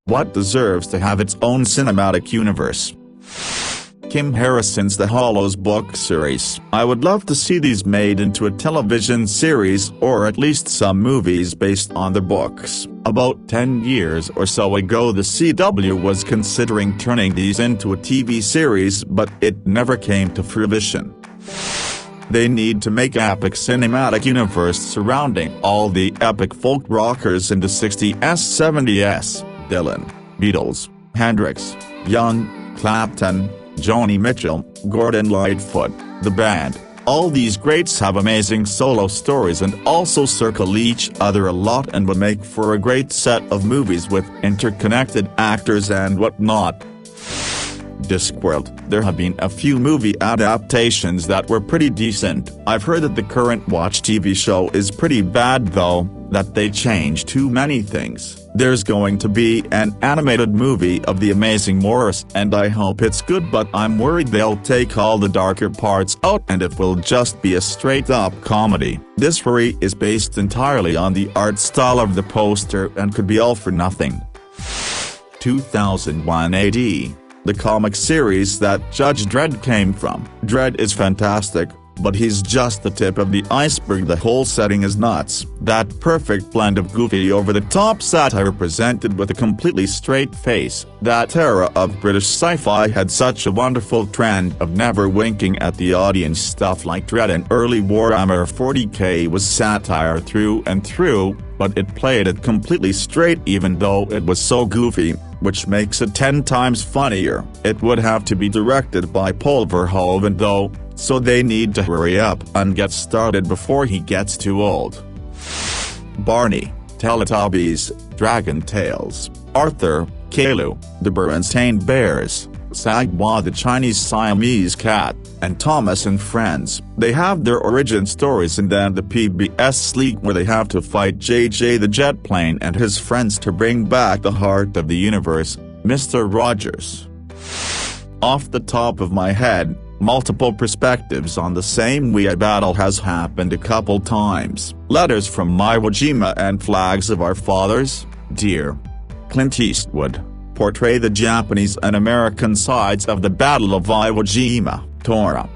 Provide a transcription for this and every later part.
What deserves to have its own cinematic universe? Kim Harrison's The Hollows book series. I would love to see these made into a television series or at least some movies based on the books. About 10 years or so ago the CW was considering turning these into a TV series, but it never came to fruition. They need to make epic cinematic universe surrounding all the epic folk rockers in the 60s 70s, Dylan, Beatles, Hendrix, Young, Clapton, Joni Mitchell, Gordon Lightfoot, the band. All these greats have amazing solo stories and also circle each other a lot and would make for a great set of movies with interconnected actors and whatnot. Discworld. There have been a few movie adaptations that were pretty decent. I've heard that the current Watch TV show is pretty bad though, that they changed too many things. There's going to be an animated movie of The Amazing Morris and I hope it's good, but I'm worried they'll take all the darker parts out and it will just be a straight-up comedy. This worry is based entirely on the art style of the poster and could be all for nothing. 2001 AD. The comic series that Judge Dredd came from. Dredd is fantastic, but he's just the tip of the iceberg. The whole setting is nuts. That perfect blend of goofy over-the-top satire presented with a completely straight face. That era of British sci-fi had such a wonderful trend of never winking at the audience. Stuff like Dredd and early Warhammer 40k was satire through and through, but it played it completely straight even though it was so goofy, which makes it 10 times funnier. It would have to be directed by Paul Verhoeven though, so they need to hurry up and get started before he gets too old. Barney, Teletubbies, Dragon Tales, Arthur, Caillou, the Berenstain Bears, Saga the Chinese Siamese cat, and Thomas and Friends. They have their origin stories and then the PBS sleek where they have to fight JJ the jet plane and his friends to bring back the heart of the universe, Mr. Rogers. Off the top of my head, multiple perspectives on the same wee battle has happened a couple times. Letters from Iwo Jima and Flags of Our Fathers, Dear Clint Eastwood, portray the Japanese and American sides of the Battle of Iwo Jima. Tora,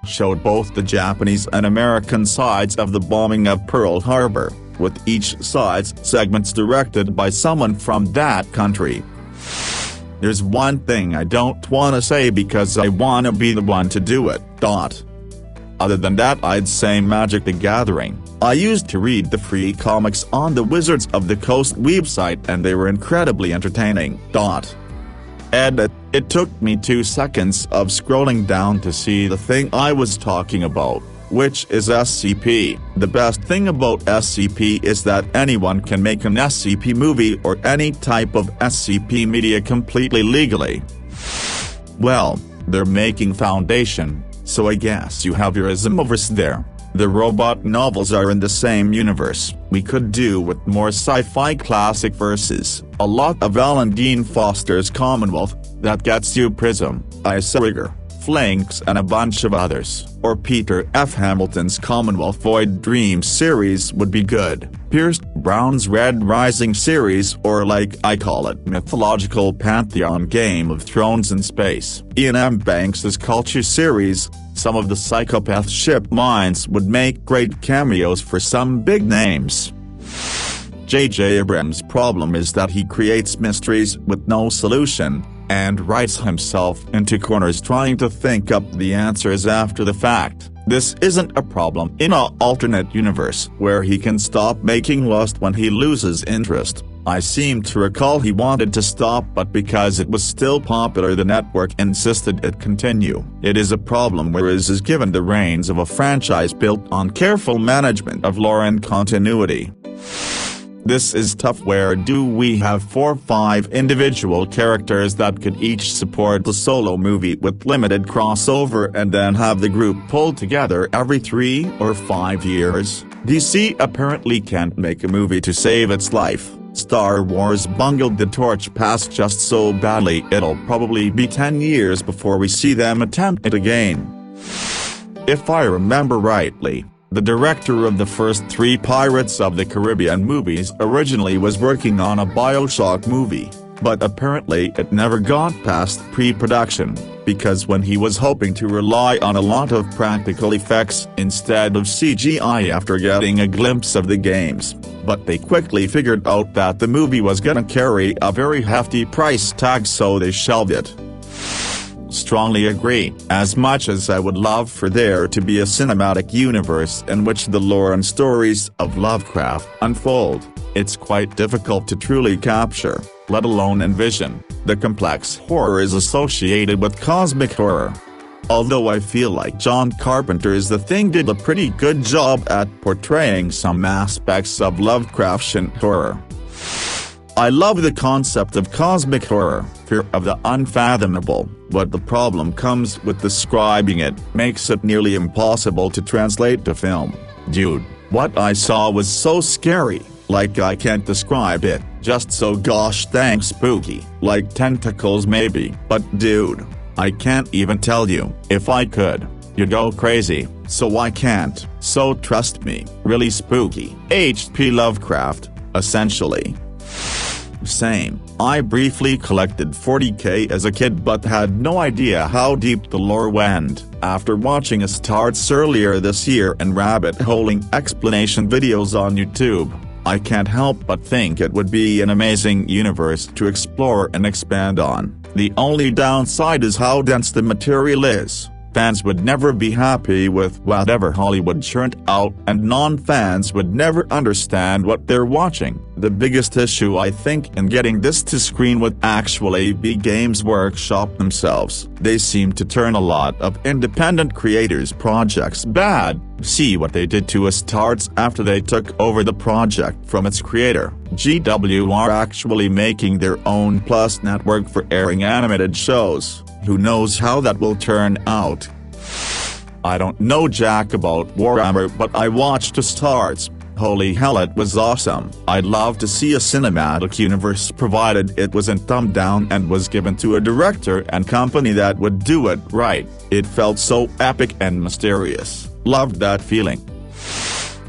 showed both the Japanese and American sides of the bombing of Pearl Harbor, with each side's segments directed by someone from that country. There's one thing I don't wanna say because I wanna be the one to do it. Other than that I'd say Magic the Gathering. I used to read the free comics on the Wizards of the Coast website and they were incredibly entertaining. Edit. It took me 2 seconds of scrolling down to see the thing I was talking about, which is SCP. The best thing about SCP is that anyone can make an SCP movie or any type of SCP media completely legally. Well, they're making Foundation, so I guess you have your Asimovers there. The robot novels are in the same universe. We could do with more sci-fi classic verses, a lot of Alan Dean Foster's Commonwealth, That Gets You Prism, Icebreaker, Flanks and a bunch of others, or Peter F. Hamilton's Commonwealth Void Dreams series would be good. Pierce Brown's Red Rising series or like I call it mythological pantheon Game of Thrones in space. Ian M. Banks's Culture series. Some of the psychopath ship minds would make great cameos for some big names. J.J. Abrams' problem is that he creates mysteries with no solution, and writes himself into corners trying to think up the answers after the fact. This isn't a problem in an alternate universe where he can stop making Lost when he loses interest. I seem to recall he wanted to stop but because it was still popular the network insisted it continue. It is a problem where is given the reins of a franchise built on careful management of lore and continuity. This is tough. Where do we have 4 or 5 individual characters that could each support the solo movie with limited crossover and then have the group pulled together every 3 or 5 years? DC apparently can't make a movie to save its life. Star Wars bungled the torch pass just so badly it'll probably be 10 years before we see them attempt it again. If I remember rightly, The director of the first 3 Pirates of the Caribbean movies originally was working on a BioShock movie, but apparently it never got past pre-production, because when he was hoping to rely on a lot of practical effects instead of CGI after getting a glimpse of the games, but they quickly figured out that the movie was gonna carry a very hefty price tag, so they shelved it. Strongly agree. As much as I would love for there to be a cinematic universe in which the lore and stories of Lovecraft unfold, it's quite difficult to truly capture, let alone envision, the complex horrors associated with cosmic horror. Although I feel like John Carpenter's The Thing did a pretty good job at portraying some aspects of Lovecraftian horror. I love the concept of cosmic horror, fear of the unfathomable, but the problem comes with describing it, makes it nearly impossible to translate to film. Dude, what I saw was so scary, like I can't describe it, just so gosh dang spooky, like tentacles maybe, but dude, I can't even tell you. If I could, you'd go crazy, so I can't. So trust me, really spooky. H.P. Lovecraft, essentially. Same. I briefly collected 40k as a kid but had no idea how deep the lore went. After watching a starts earlier this year and rabbit-holing explanation videos on YouTube, I can't help but think it would be an amazing universe to explore and expand on. The only downside is how dense the material is. Fans would never be happy with whatever Hollywood churned out, and non-fans would never understand what they're watching. The biggest issue I think in getting this to screen would actually be Games Workshop themselves. They seem to turn a lot of independent creators' projects bad. See what they did to Astartes after they took over the project from its creator. GW are actually making their own Plus network for airing animated shows. Who knows how that will turn out? I don't know jack about Warhammer, but I watched Astartes. Holy hell, it was awesome. I'd love to see a cinematic universe provided it wasn't dumbed down and was given to a director and company that would do it right. It felt so epic and mysterious. Loved that feeling.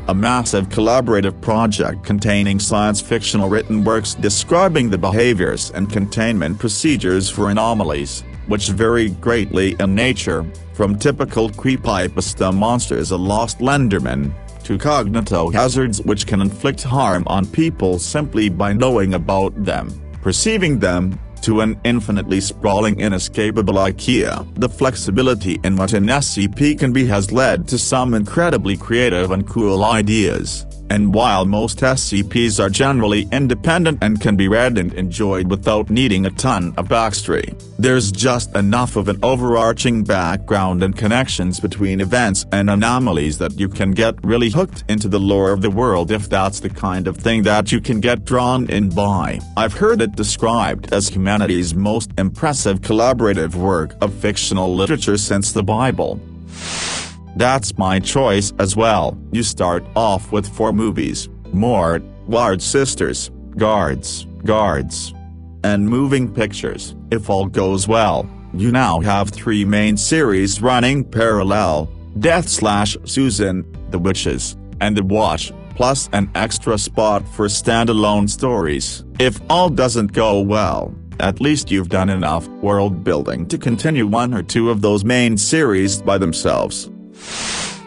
A massive collaborative project containing science-fictional written works describing the behaviors and containment procedures for anomalies, which vary greatly in nature, from typical creepypasta monsters a lost Lenderman, to cognito hazards which can inflict harm on people simply by knowing about them, perceiving them, to an infinitely sprawling inescapable IKEA. The flexibility in what an SCP can be has led to some incredibly creative and cool ideas. And while most SCPs are generally independent and can be read and enjoyed without needing a ton of backstory, there's just enough of an overarching background and connections between events and anomalies that you can get really hooked into the lore of the world if that's the kind of thing that you can get drawn in by. I've heard it described as humanity's most impressive collaborative work of fictional literature since the Bible. That's my choice as well. You start off with 4 movies, Mort, Ward Sisters, Guards, and Moving Pictures. If all goes well, you now have 3 main series running parallel, Death/Susan, The Witches, and The Watch, plus an extra spot for standalone stories. If all doesn't go well, at least you've done enough world building to continue 1 or 2 of those main series by themselves.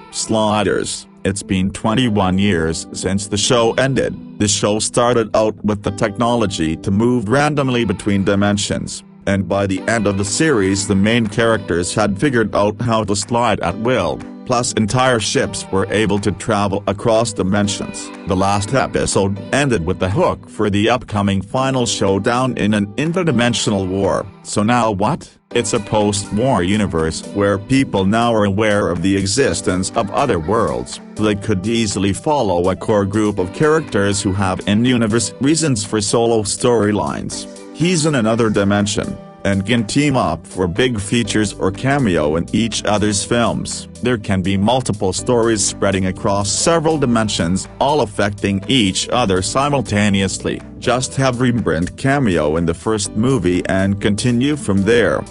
Sliders. It's been 21 years since the show ended. The show started out with the technology to move randomly between dimensions, and by the end of the series the main characters had figured out how to slide at will, plus entire ships were able to travel across dimensions. The last episode ended with the hook for the upcoming final showdown in an interdimensional war. So now what? It's a post-war universe where people now are aware of the existence of other worlds. They could easily follow a core group of characters who have in-universe reasons for solo storylines. He's in another dimension, and can team up for big features or cameo in each other's films. There can be multiple stories spreading across several dimensions, all affecting each other simultaneously. Just have Rembrandt cameo in the first movie and continue from there.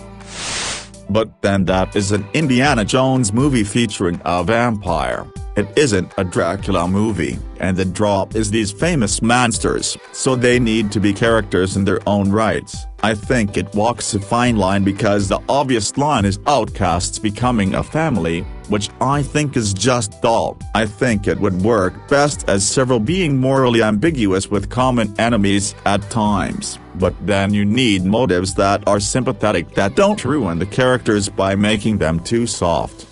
But then that is an Indiana Jones movie featuring a vampire. It isn't a Dracula movie, and the draw is these famous monsters, so they need to be characters in their own rights. I think it walks a fine line because the obvious line is outcasts becoming a family, which I think is just dull. I think it would work best as several being morally ambiguous with common enemies at times, but then you need motives that are sympathetic that don't ruin the characters by making them too soft.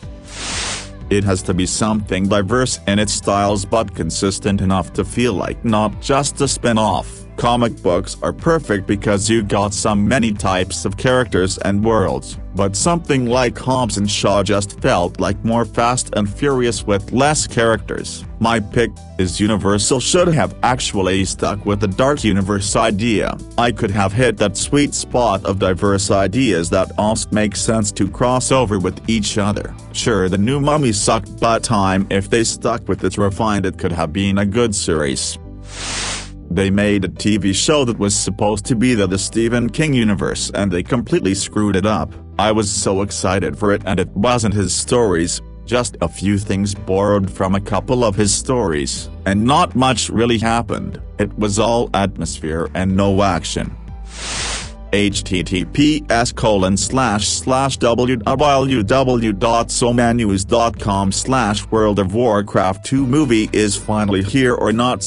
It has to be something diverse in its styles but consistent enough to feel like not just a spin-off. Comic books are perfect because you got so many types of characters and worlds, but something like Hobbs and Shaw just felt like more Fast and Furious with less characters. My pick is Universal should have actually stuck with the Dark Universe idea. I could have hit that sweet spot of diverse ideas that also make sense to cross over with each other. Sure, the new Mummy sucked, but if they stuck with it refined, it could have been a good series. They made a TV show that was supposed to be the Stephen King universe and they completely screwed it up. I was so excited for it, and it wasn't his stories, just a few things borrowed from a couple of his stories, and not much really happened. It was all atmosphere and no action. https://www.somanews.com/World of Warcraft 2 movie is finally here or not/.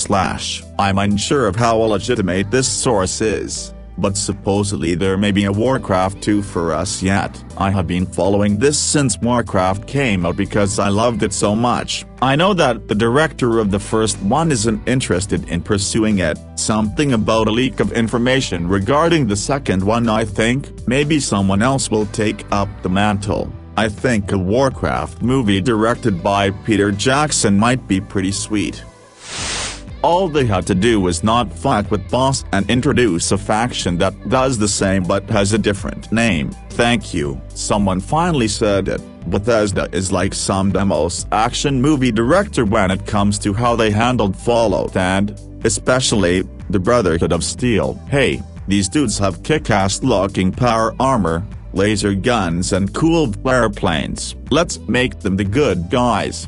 I'm unsure of how legitimate this source is, but supposedly there may be a Warcraft 2 for us yet. I have been following this since Warcraft came out because I loved it so much. I know that the director of the first one isn't interested in pursuing it. Something about a leak of information regarding the second one. I think maybe someone else will take up the mantle. I think a Warcraft movie directed by Peter Jackson might be pretty sweet. All they had to do was not fuck with boss and introduce a faction that does the same but has a different name. Thank you. Someone finally said it. Bethesda is like some demos action movie director when it comes to how they handled Fallout and, especially, the Brotherhood of Steel. Hey, these dudes have kick-ass looking power armor, laser guns and cool airplanes. Let's make them the good guys.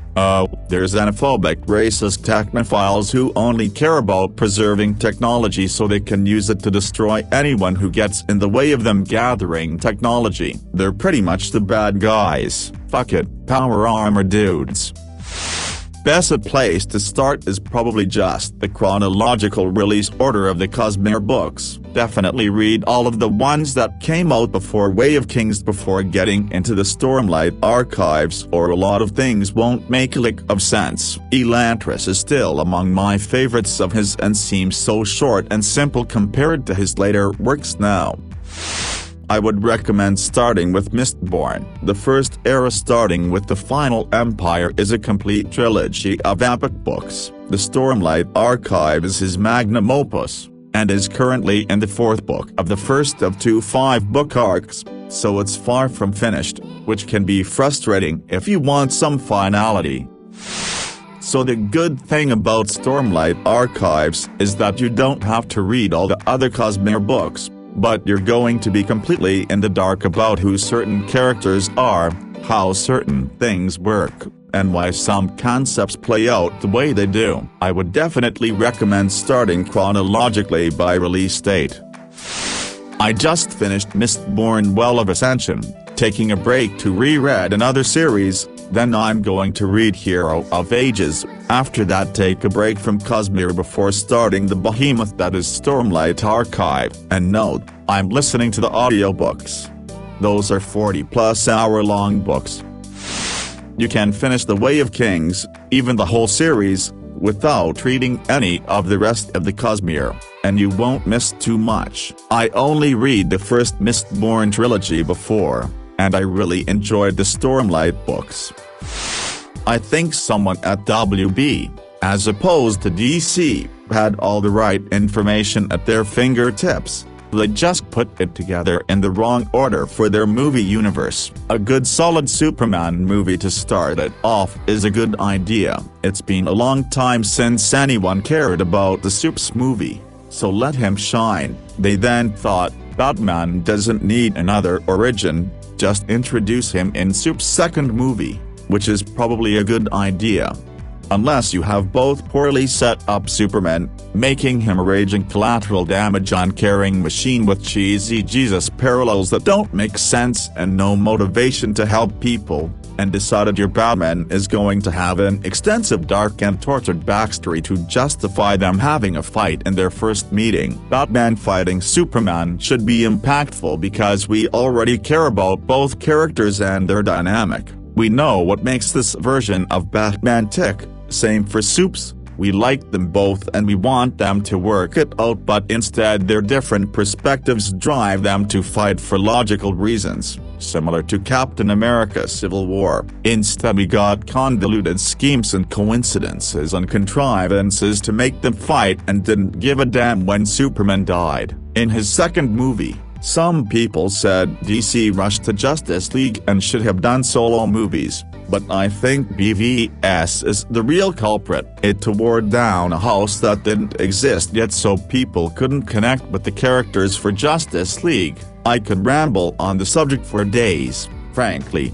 There's xenophobic racist technophiles who only care about preserving technology so they can use it to destroy anyone who gets in the way of them gathering technology. They're pretty much the bad guys. Fuck it, power armor dudes. Best place to start is probably just the chronological release order of the Cosmere books. Definitely read all of the ones that came out before Way of Kings before getting into the Stormlight archives, or a lot of things won't make a lick of sense. Elantris is still among my favorites of his and seems so short and simple compared to his later works now. I would recommend starting with Mistborn. The first era starting with the Final Empire is a complete trilogy of epic books. The Stormlight Archive is his magnum opus, and is currently in the fourth book of the first of two 5-book arcs, so it's far from finished, which can be frustrating if you want some finality. So the good thing about Stormlight Archives is that you don't have to read all the other Cosmere books, but you're going to be completely in the dark about who certain characters are, how certain things work, and why some concepts play out the way they do. I would definitely recommend starting chronologically by release date. I just finished Mistborn: Well of Ascension, taking a break to reread another series, then I'm going to read Hero of Ages, after that take a break from Cosmere before starting the behemoth that is Stormlight Archive. And note, I'm listening to the audiobooks. Those are 40+ hour-long books. You can finish The Way of Kings, even the whole series, without reading any of the rest of the Cosmere, and you won't miss too much. I only read the first Mistborn trilogy before, and I really enjoyed the Stormlight books. I think someone at WB, as opposed to DC, had all the right information at their fingertips. They just put it together in the wrong order for their movie universe. A good solid Superman movie to start it off is a good idea. It's been a long time since anyone cared about the Supes movie, so let him shine. They then thought, Batman doesn't need another origin, just introduce him in Soup's second movie, which is probably a good idea. Unless you have both poorly set up Superman, making him a raging collateral damage uncaring machine with cheesy Jesus parallels that don't make sense and no motivation to help people, and decided your Batman is going to have an extensive dark and tortured backstory to justify them having a fight in their first meeting. Batman fighting Superman should be impactful because we already care about both characters and their dynamic. We know what makes this version of Batman tick. Same for Soups, we like them both and we want them to work it out, but instead their different perspectives drive them to fight for logical reasons, similar to Captain America Civil War. Instead we got convoluted schemes and coincidences and contrivances to make them fight and didn't give a damn when Superman died. In his second movie, some people said DC rushed to Justice League and should have done solo movies. But I think BVS is the real culprit. It tore down a house that didn't exist yet so people couldn't connect with the characters for Justice League. I could ramble on the subject for days, frankly.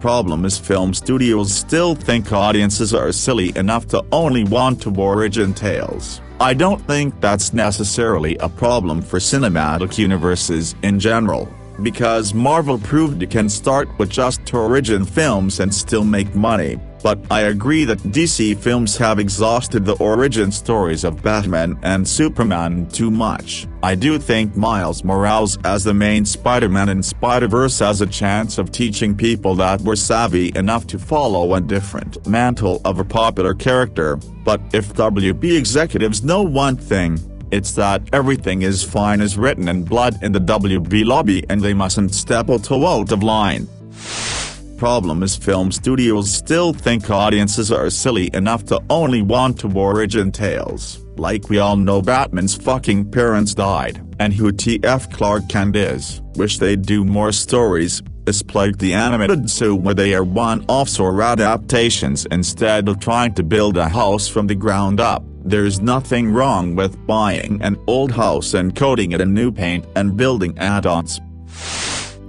Problem is film studios still think audiences are silly enough to only want to origin tales. I don't think that's necessarily a problem for cinematic universes in general, because Marvel proved it can start with just origin films and still make money, but I agree that DC films have exhausted the origin stories of Batman and Superman too much. I do think Miles Morales as the main Spider-Man in Spider-Verse has a chance of teaching people that were savvy enough to follow a different mantle of a popular character, but if WB executives know one thing, it's that everything is fine as written in blood in the WB lobby and they mustn't step a toe out of line. Problem is film studios still think audiences are silly enough to only want to origin tales. Like we all know Batman's fucking parents died, and who TF Clark Kent is. Wish they'd do more stories, like the animated show where they are one-offs or adaptations instead of trying to build a house from the ground up. There's nothing wrong with buying an old house and coating it in new paint and building add-ons.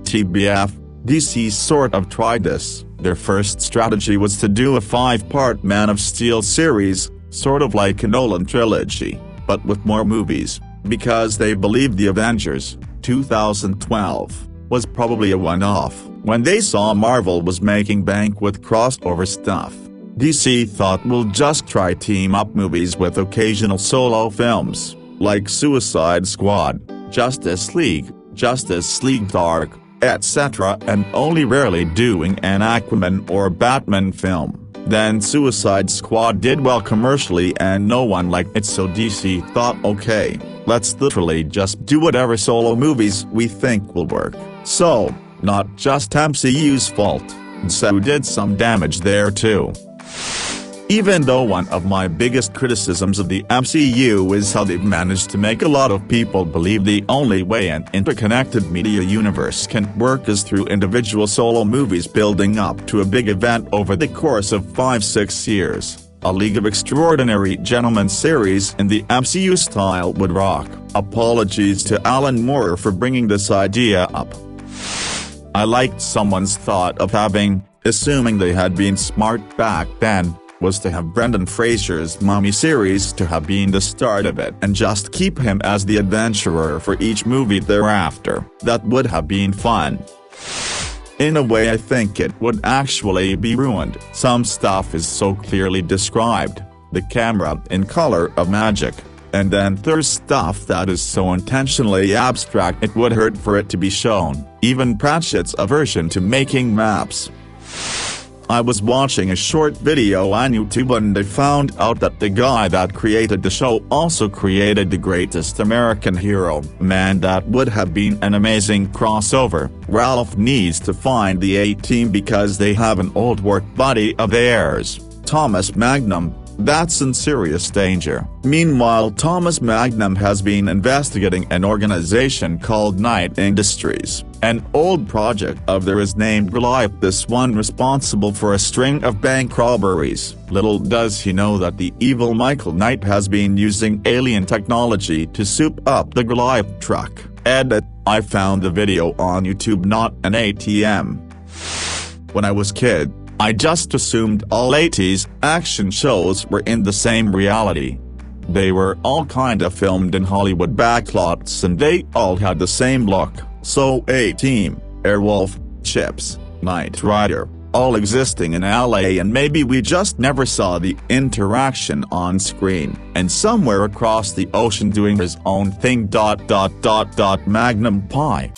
TBF, DC sort of tried this. Their first strategy was to do a 5-part Man of Steel series, sort of like a Nolan trilogy, but with more movies, because they believed the Avengers, 2012, was probably a one-off. When they saw Marvel was making bank with crossover stuff, DC thought we'll just try team-up movies with occasional solo films, like Suicide Squad, Justice League Dark, etc., and only rarely doing an Aquaman or Batman film. Then Suicide Squad did well commercially and no one liked it, so DC thought, okay, let's literally just do whatever solo movies we think will work. So, not just MCU's fault, so did some damage there too. Even though one of my biggest criticisms of the MCU is how they've managed to make a lot of people believe the only way an interconnected media universe can work is through individual solo movies building up to a big event over the course of 5-6 years, a League of Extraordinary Gentlemen series in the MCU style would rock. Apologies to Alan Moore for bringing this idea up. I liked someone's thought of assuming they had been smart back then, was to have Brendan Fraser's Mummy series to have been the start of it and just keep him as the adventurer for each movie thereafter. That would have been fun. In a way I think it would actually be ruined. Some stuff is so clearly described, the camera in color of magic, and then there's stuff that is so intentionally abstract it would hurt for it to be shown. Even Pratchett's aversion to making maps. I was watching a short video on YouTube and I found out that the guy that created the show also created The Greatest American Hero. Man, that would have been an amazing crossover. Ralph needs to find the A-Team because they have an old work buddy of theirs, Thomas Magnum, that's in serious danger. Meanwhile, Thomas Magnum has been investigating an organization called Knight Industries. An old project of theirs named Goliath, this one responsible for a string of bank robberies. Little does he know that the evil Michael Knight has been using alien technology to soup up the Goliath truck, Edit: I found the video on YouTube, not an ATM. When I was kid, I just assumed all 80s action shows were in the same reality. They were all kinda filmed in Hollywood backlots and they all had the same look, so A-Team, Airwolf, Chips, Knight Rider, all existing in LA, and maybe we just never saw the interaction on screen, and somewhere across the ocean doing his own thing. Magnum Pie.